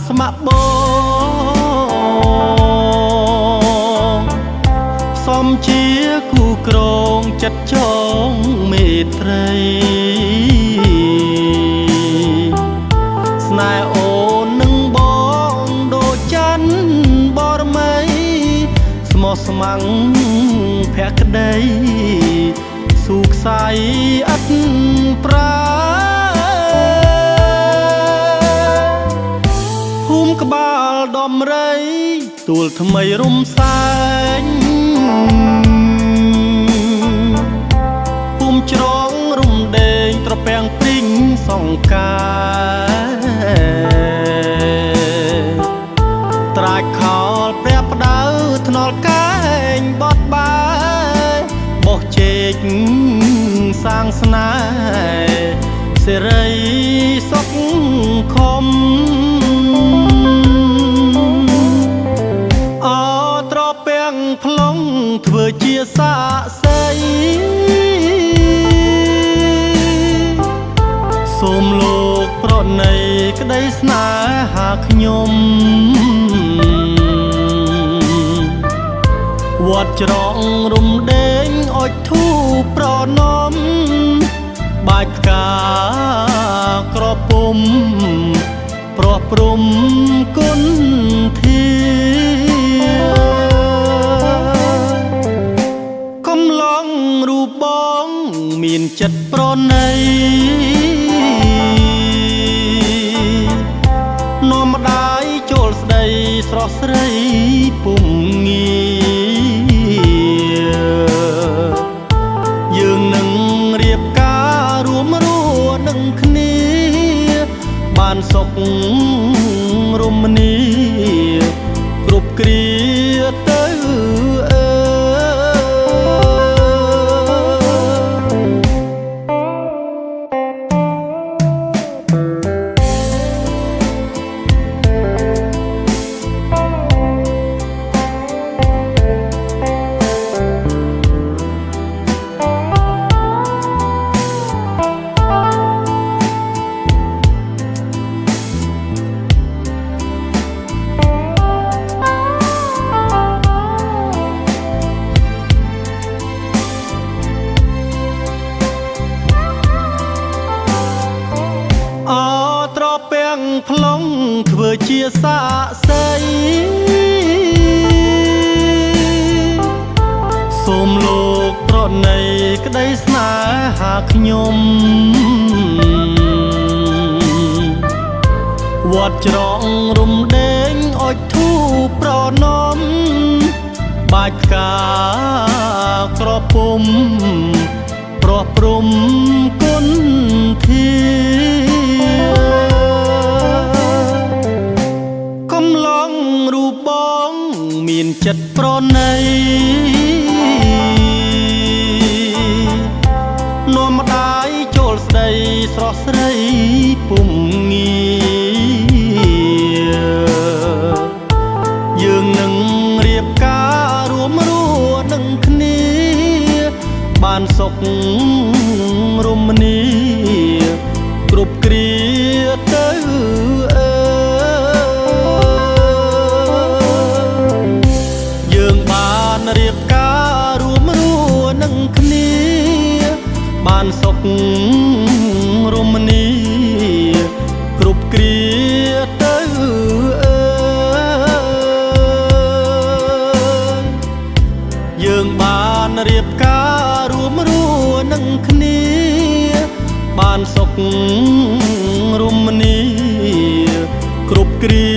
ស្ម័គ្របងសំជាគូក្រងចិត្តចងមេត្រីស្នេហ៍អូននឹងបងដូចច័ន្ទបរមីស្មោះស្ម័គ្រភក្តីស៊ូខ្សែឥតប្រាភូមិក្បាលដំរីទួលថ្មីរំសែងភូមិច្រងរំដេងត្រពាំងព្រីងសង្កាត្រាច់ខោលព្រះផ្ដៅថ្នល់កែងបត់បែបោះជែកសាងស្នេហ៍សេរីសុខខំអត្រពាំងផ្លុងធ្វើជាសាក្សីសូមលោកប្រណីក្តីស្នេហាខ្ញុំវត្តច្រងរំដេងអុចធូប្រណំបាច់ផ្កាក្រពុំប្រោះព្រំគុណធាកំឡងរូបបងមានចិត្តប្រណីនាំម្ដាយចូលស្ដីស្រស់ស្រីពុំងាយើងនឹងរៀបការរួមរស់នឹងគ្នាបានសុខរមនាគ្រប់គ្រាទៅផ្លុងធ្វើជាសាក្សីសូមលោកប្រណីក្តីស្នេហាខ្ញុំវត្តច្រងរំដេងអុចធូប្រណំបាច់ផ្កាក្រពុំប្រោះព្រំគុណធាកំឡងរូបបងមានចិត្តប្រណីនាំម្ដាយចូលស្ដីស្រស់ស្រីពុំងាយើងនឹងរៀបការរួមរស់នឹងគ្នាបានសុខរមនាគ្រប់គ្រាទៅយើងបានរៀបការរួមរស់នឹងគ្នាបានសុខរមនាគ្រប់គ្រាទៅយើងបានរៀបការរួមរស់នឹងគ្នាបានសុខរមនាគ្រប់គ្រា